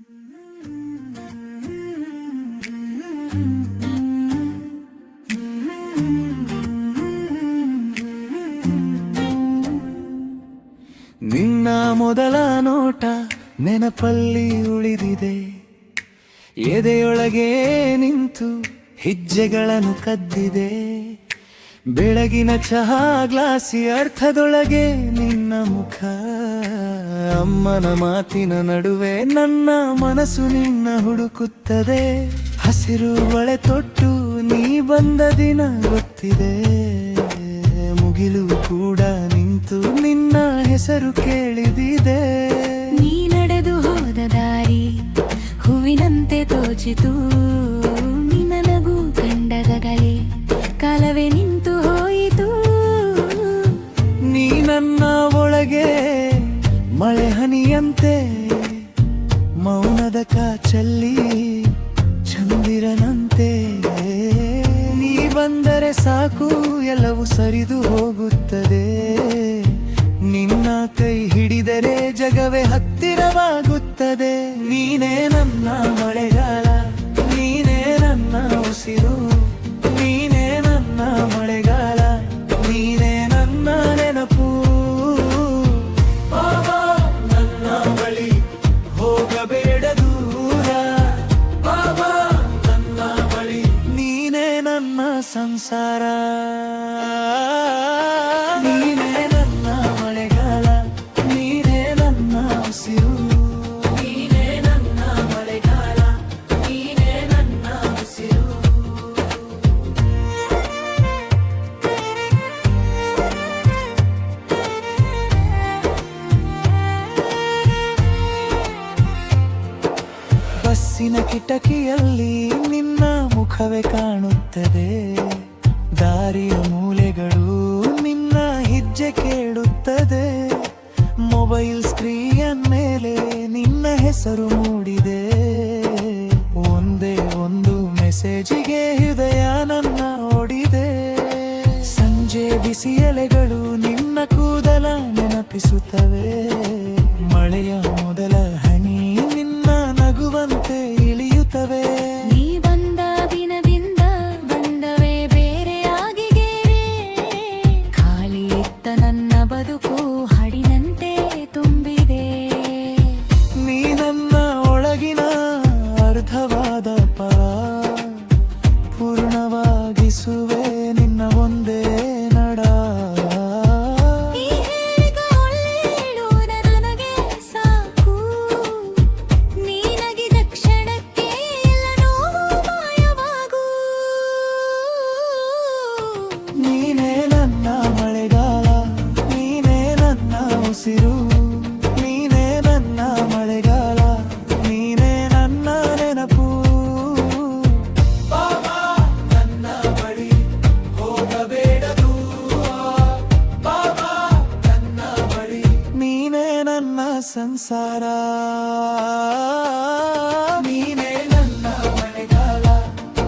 ನಿನ್ನ ಮೊದಲ ನೋಟ ನೆನಪಲ್ಲಿ ಉಳಿದಿದೆ, ಎದೆಯೊಳಗೆ ನಿಂತು ಹೆಜ್ಜೆಗಳನ್ನು ಕದ್ದಿದೆ. ಬೆಳಗಿನ ಚಹಾ ಗ್ಲಾಸಿ ಅರ್ಥದೊಳಗೆ ನಿನ್ನ ಮುಖ, ಅಮ್ಮನ ಮಾತಿನ ನಡುವೆ ನನ್ನ ಮನಸ್ಸು ನಿನ್ನ ಹುಡುಕುತ್ತದೆ. ಹಸಿರು ಬಳೆ ತೊಟ್ಟು ನೀ ಬಂದ ದಿನ ಗೊತ್ತಿದೆ, ಮುಗಿಲು ಕೂಡ ನಿಂತು ನಿನ್ನ ಹೆಸರು ಕೇಳಿದಿದೆ. ನೀ ನಡೆದು ಹೋದ ದಾರಿ ಹೂವಿನಂತೆ ತೋಚಿತು, ನಿನ್ನ ನಗು ಕಂಡಗಲೇ ಕಾಲವೇ ನಿಂತು ಹೋಯಿತು. ನೀ ನನ್ನ ಒಳಗೆ ಮಳೆ ಹನಿಯಂತೆ, ಮೌನದ ಕಾಚಲ್ಲಿ ಚಂದಿರನಂತೆ. ನೀ ಬಂದರೆ ಸಾಕು ಎಲ್ಲವೂ ಸರಿದು ಹೋಗುತ್ತದೆ, ನಿನ್ನ ಕೈ ಹಿಡಿದರೆ ಜಗವೇ ಹತ್ತಿರವಾಗುತ್ತದೆ. ನೀನೇ ನನ್ನ ಮಳೆಗಾಲ, ನೀನೇ ನನ್ನ ಉಸಿರು, ನೀನೇ ನನ್ನ ಮಳೆಗಾಲ, ನೀನೇ ನನ್ನ ನೆನಪು. ಬಾಬಾ ನನ್ನ ಬಳಿ ಹೋಗಬೇಡ ದೂರ, ಬಾಬಾ ನನ್ನ ಬಳಿ ನೀನೇ ನನ್ನ ಸಂಸಾರ. ನೀನೇ ನನ್ನ ಮಳೆಗಾಲ, ನೀನೇ ನನ್ನ ಉಸಿರು, ನೀನೇ ನನ್ನ ಮಳೆಗಾಲ, ನೀನೇ ನನ್ನ ಉಸಿರು. ಬಸ್ಸಿನ ಕಿಟಕಿಯಲ್ಲಿ ನಿನ್ನ ಮುಖವೇ ಕಾಣುತ್ತದೆ, ದಾರಿಯ ಮೂಲೆಗಳು ನಿನ್ನ ಹೆಜ್ಜೆ ಕೇಳುತ್ತದೆ. ಮೊಬೈಲ್ ಸ್ಕ್ರೀನ್ ಮೇಲೆ ನಿನ್ನ ಹೆಸರು ಮೂಡಿದೆ, ಒಂದೇ ಒಂದು ಮೆಸೇಜಿಗೆ ಹೃದಯ ನನ್ನ ಓಡಿದೆ. ಸಂಜೆ ಬಿಸಿ ಎಲೆಗಳು ನಿನ್ನ ಕೂದಲ ನೆನಪಿಸುತ್ತವೆ, ಮಳೆಯ ಮೊದಲ ಹನಿ ನಿನ್ನ ನಗುವಂತೆ ಇಳಿಯುತ್ತವೆ. ನೀ ಬಂದ ದಿನದಿಂದ ಬಂದವೇ ಬೇರೆಯಾಗಿ ಗೆರೆ, ಖಾಲಿ ಇತ್ತ ನನ್ನ ಬದುಕು ಹಾಡಿನಂತೆ ತುಂಬಿದೆ. ನೀ ನನ್ನ ಒಳಗಿನ ಅರ್ಧವಾದ ಪೂರ್ಣವಾಗಿಸುವೆ ನಿನ್ನ ಒಂದೇ ನಡ. ಈಗ ಒಳ್ಳೆಯೇಳುವುದ ನನಗೆ ಸಾಕು, ನೀ ನಗಿದ ಕ್ಷಣಕ್ಕೆ ಎಲ್ಲ ನೋವು ಮಾಯವಾಗು. ನೀನೇ ನನ್ನ ಮಳೆಗಾಲ, ನೀನೇ ನನ್ನ ಉಸಿರು, ನೀನೇ ನನ್ನ ಮಳೆಗಾಲ, ನೀನೇ ನನ್ನ ನೆನಪು. ಬಾಬಾ ನನ್ನ ಬಳಿ ಹೋಗಬೇಡ ದೂರ, ಬಾಬಾ ನನ್ನ ಬಳಿ ನೀನೇ ನನ್ನ ಸಂಸಾರ. ನೀನೇ ನನ್ನ ಮಳೆಗಾಲ,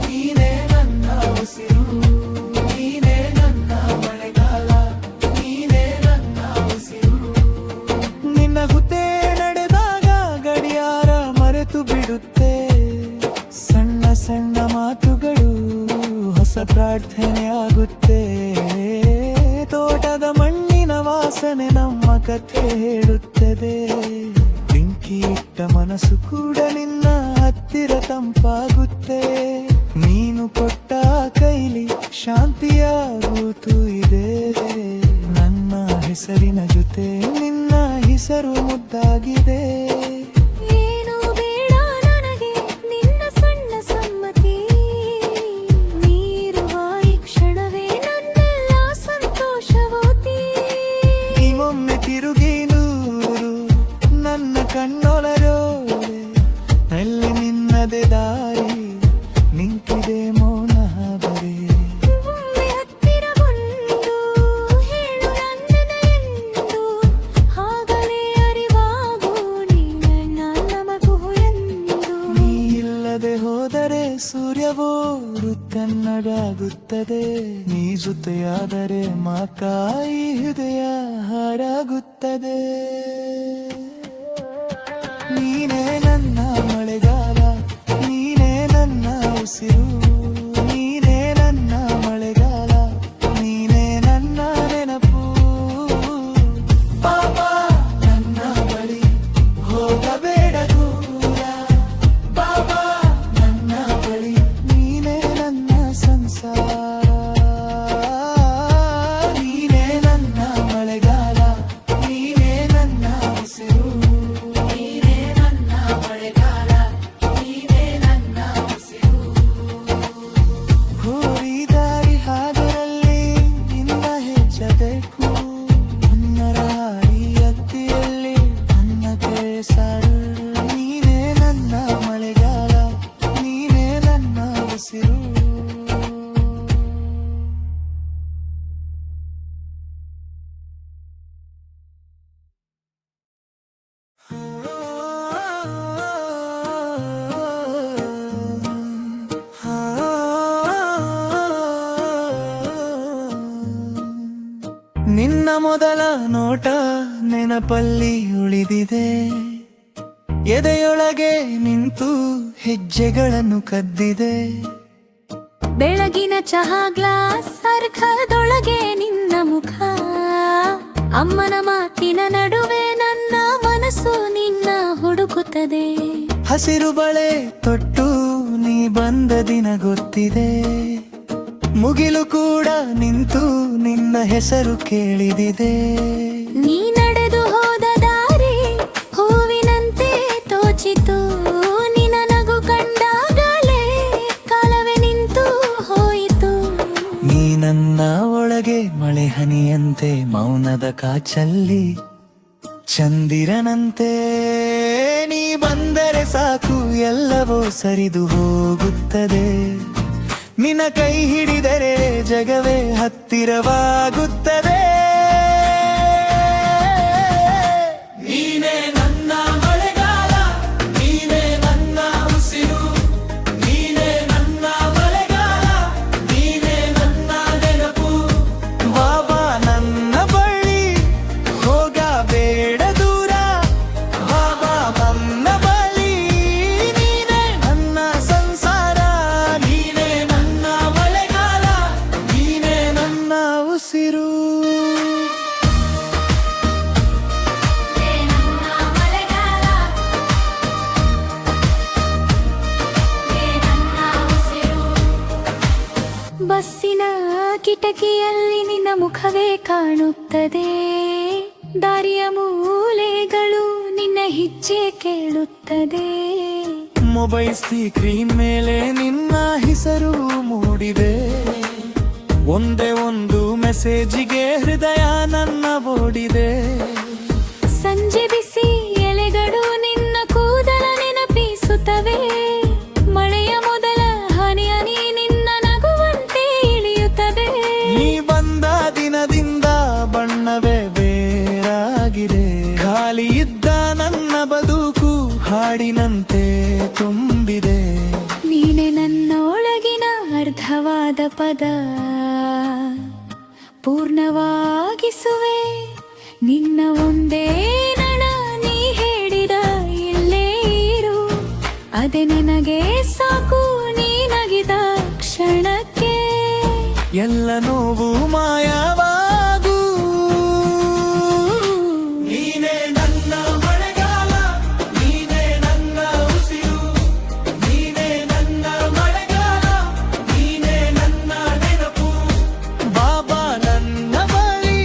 ನೀನೇ ನನ್ನ ಉಸಿರು, ನೀನೇ ನನ್ನ ಮಳೆಗಾಲ, ನೀನೇ ನನ್ನ ಉಸಿರು. ನಿನ್ನ ಹುದ್ದೆ ನಡೆದಾಗ ಗಡಿಯಾರ ಮರೆತು ಬಿಡುತ್ತೆ, ಸಣ್ಣ ಸಣ್ಣ ಮಾತುಗಳು ಹೊಸ ಪ್ರಾರ್ಥನೆ ಆಗುತ್ತೆ. ತೋಟದ ಮಣ್ಣಿನ ವಾಸನೆ ನಮ್ಮ ಕಥೆ ಹೇಳುತ್ತದೆ, ಬೆಂಕಿ ಇಟ್ಟ ಮನಸ್ಸು ಕೂಡ ನಿನ್ನ ಹತ್ತಿರ ತಂಪಾಗುತ್ತೆ. ನೀನು ಕೊಟ್ಟ ಕೈಲಿ ಶಾಂತಿಯ ಕೂತು ಇದೆ, ನನ್ನ ಹೆಸರಿನ ಜೊತೆ ನಿನ್ನ ಹೆಸರು ಮುದ್ದಾಗಿದೆ. ಏನು ಬೇಡ ನನಗೆ ನಿನ್ನ ಸಣ್ಣ ಸಮ್ಮತಿ, ನೀರುವ ಈ ಕ್ಷಣವೇ ನನ್ನೆಲ್ಲ ಸಂತೋಷವೋತಿ. ನೀವೊಮ್ಮೆ ತಿರುಗಿ ನೂರು ನನ್ನ ಕಣ್ಣೊಳರೋರೆ, ಅಲ್ಲಿ ನಿನ್ನದೇ ದಾರಿ ನಿಂತಿದೆ ಮೌನ ಬರೆ. ಒಮ್ಮೆ ಹತ್ತಿರ ಬಂದು ಹೇಳು ನನ್ನೆದೆಯೆಂದು, ಆಗಲೇ ಅರಿವಾಗು ನೀ ನನ್ನ ಮಗು ಎಂದು. ನೀ ಇಲ್ಲದೆ ಹೋದರೆ ಸೂರ್ಯವೋ ಕನ್ನಡಾಗುತ್ತದೆ, ನೀ ಜೊತೆಯಾದರೆ ಮಾಕಾಯಿ ಹೃದಯ ಹಾರಾಗುತ್ತದೆ. ನೀನೇ ನನ್ನ ನಿನ್ನ ಮೊದಲ ನೋಟ ನೆನಪಲ್ಲಿ ಉಳಿದಿದೆ, ಎದೆಯೊಳಗೆ ನಿಂತು ಹೆಜ್ಜೆಗಳನ್ನು ಕದ್ದಿದೆ. ಬೆಳಗಿನ ಚಹಾ ಗ್ಲಾಸ್ ಅರ್ಕದೊಳಗೆ ನಿನ್ನ ಮುಖ, ಅಮ್ಮನ ಮಾತಿನ ನಡುವೆ ನನ್ನ ಮನಸ್ಸು ನಿನ್ನ ಹುಡುಕುತ್ತದೆ. ಹಸಿರು ಬಳೆ ತೊಟ್ಟು ನೀ ಬಂದ ದಿನ ಗೊತ್ತಿದೆ, ಮುಗಿಲು ಕೂಡ ನಿಂತು ನಿನ್ನ ಹೆಸರು ಕೇಳಿದಿದೆ. ನೀ ನಡೆದು ಹೋದ ದಾರಿ ಹೂವಿನಂತೆ ತೋಚಿತು, ನಿನ್ನ ನಗು ಕಂಡಾಗಲೇ ಕಾಲವೇ ನಿಂತು ಹೋಯಿತು. ನೀ ನನ್ನ ಒಳಗೆ ಮಳೆ ಹನಿಯಂತೆ, ಮೌನದ ಕಾಚಲ್ಲಿ ಚಂದಿರನಂತೆ. ನೀ ಬಂದರೆ ಸಾಕು ಎಲ್ಲವೂ ಸರಿದು ಹೋಗುತ್ತದೆ, ನಿನ್ನ ಕೈ ಹಿಡಿದರೆ ಜಗವೇ ಹತ್ತಿರವಾಗುತ್ತದೆ. ನೀನೇ ನನ್ನ ಮಳೆಗಾಲ, ನೀನೇ ನನ್ನ ಉಸಿರು, ನೀನೇ ನನ್ನ ಮಳೆಗಾಲ, ನೀನೇ ನನ್ನ ನೆನಪು. ಬಾಬಾ ನನ್ನ ಬಳಿ ಹೋಗಬೇಡ ದೂರ, ಬಾಬಾ ನನ್ನ ಬಳಿ ನೀನೇ ನನ್ನ ಸಂಸಾರ. ನೀನೇ ನನ್ನ ಮಳೆಗಾಲ, ನೀನೇ ನನ್ನ ಉಸಿರು. ಬಸ್ಸಿನ ಕಿಟಕಿಯಲ್ಲಿ ನಿನ್ನ ಮುಖವೇ ಕಾಣುತ್ತದೆ, ದಾರಿಯ ಮೂಲೆಗಳು ನಿನ್ನ ಹೆಜ್ಜೆ ಕೇಳುತ್ತದೆ. ಮೊಬೈಲ್ ಸ್ಕ್ರೀನ್ ಮೇಲೆ ನಿನ್ನ ಹೆಸರು ಮೂಡಿದೆ, ಒಂದೇ ಒಂದು ಮೆಸೇಜಿಗೆ ಹೃದಯ ನನ್ನ ಓಡಿದೆ. ಸಂಜೆ ಬಿಸಿ ಎಲೆಗಳು ನಿನ್ನ ಕೂದಲ ನೆನಪಿಸುತ್ತವೆ, ಮಳೆಯ ಮೊದಲ ಹನಿ ಹನಿ ನಿನ್ನ ನಗುವಂತೆ ಇಳಿಯುತ್ತದೆ. ನೀ ಬಂದ ದಿನದಿಂದ ಬಣ್ಣವೇ ಬೇರಾಗಿದೆ, ಖಾಲಿ ಇದ್ದ ನನ್ನ ಬದುಕು ಹಾಡಿನಂತೆ ತುಂಬಿದೆ. ನೀನೆ ನನ್ನೊಳಗಿನ ಅರ್ಧವಾದ ಪದ, ಪೂರ್ಣವಾಗಿಸುವೆ ನಿನ್ನ ಒಂದೇ ನಡ. ನೀ ಹೇಳಿದ ಇಲ್ಲೇ ಇರು, ಅದೇ ನನಗೆ ಸಾಕು. ನೀನಗಿದ ಕ್ಷಣಕ್ಕೆ ಎಲ್ಲ ನೋವು ಮಾಯವಾಗು. ನೀನೇ ನನ್ನ ಮಳೆಗಾಲ, ನೀನೇ ನನ್ನ ಉಸಿರು, ನೀನೇ ನನ್ನ ಮಳೆಗಾಲ, ನೀನೇ ನನ್ನ ನೆನಪು. ಬಾಬಾ ನನ್ನ ಬಳಿ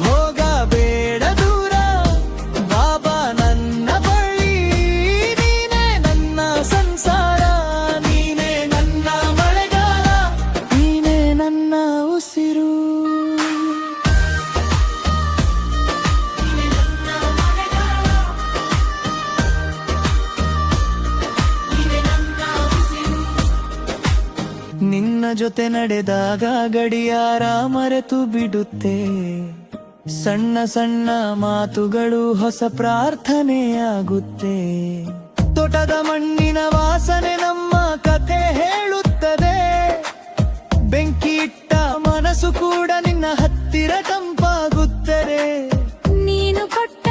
ಹೋಗಬೇಡ ದೂರ, ಬಾಬಾ ನನ್ನ ಬಳಿ ನೀನೇ ನನ್ನ ಸಂಸಾರ. ನೀನೇ ನನ್ನ ಮಳೆಗಾಲ, ನೀನೇ ನನ್ನ ಉಸಿರು. ನಿನ್ನ ಜೊತೆ ನಡೆದಾಗ ಗಡಿಯಾರ ಮರೆತು ಬಿಡುತ್ತೆ, ಸಣ್ಣ ಸಣ್ಣ ಮಾತುಗಳು ಹೊಸ ಪ್ರಾರ್ಥನೆಯಾಗುತ್ತೆ. ತೋಟದ ಮಣ್ಣಿನ ವಾಸನೆ ನಮ್ಮ ಕಥೆ ಹೇಳುತ್ತದೆ, ಬೆಂಕಿ ಇಟ್ಟ ಮನಸ್ಸು ಕೂಡ ನಿನ್ನ ಹತ್ತಿರ ತಂಪಾಗುತ್ತದೆ. ನೀನು ಕೊಟ್ಟ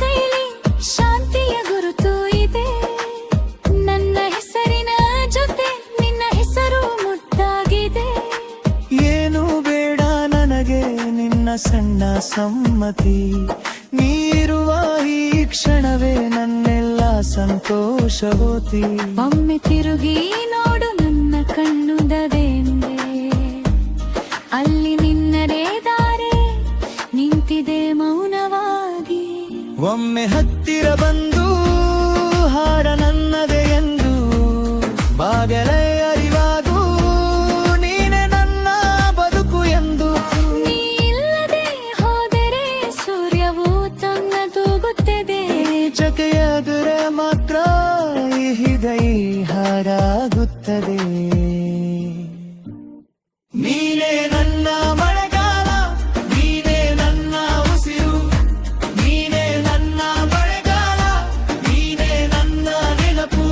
ಕೈಲಿ ಶಾಂತಿಯ ಗುರುತು ಇದೆ, ನನ್ನ ಹೆಸರಿನ ಜೊತೆ ನಿನ್ನ ಹೆಸರು ಮುದ್ದಾಗಿದೆ. ಏನು ಬೇಡ ನನಗೆ ನಿನ್ನ ಸಣ್ಣ ಸಮ್ಮತಿ, ನೀರುವ ಈ ಕ್ಷಣವೇ ನನ್ನೆಲ್ಲ ಸಂತೋಷವೋತಿ. ಒಮ್ಮೆ ತಿರುಗಿ ನೋಡು ನನ್ನ ಕಣ್ಣುದವೆಂದೆ, ಅಲ್ಲಿ ನಿನ್ನದೇ ದಾರೆ ನಿಂತಿದೆ ಮೌನವಾಗಿ. ಒಮ್ಮೆ ಹತ್ತಿರ ಬಂದು ಹಾಡ ನನ್ನದೇ ಎಂದು ಬಾಗಲೇ ಅರಿವಾಗು, ನೀನೆ ನನ್ನ ಬದುಕು ಎಂದು. ನೀ ಇಲ್ಲದೆ ಹೋದರೆ ಸೂರ್ಯವು ತನ್ನ ತೂಗುತ್ತದೆ, ಜೊತೆಯಾದರೆ ಮಾತ್ರ ಈ ಹೃದಯ ಹಾಡಾಗುತ್ತದೆ. ನೀನೇ ನನ್ನ ಮಳೆಗಾಲ, ನೀನೇ ನನ್ನ ಉಸಿರು, ನೀನೇ ನನ್ನ ಮಳೆಗಾಲ, ನೀನೇ ನನ್ನ ನೆನಪು.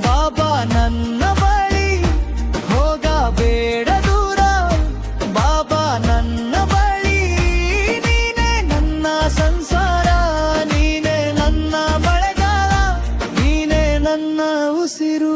ಬಾಬಾ ನನ್ನ ಬಳಿ ಹೋಗಬೇಡ ದೂರ, ಬಾಬಾ ನನ್ನ ಬಳಿ ಉಸಿರು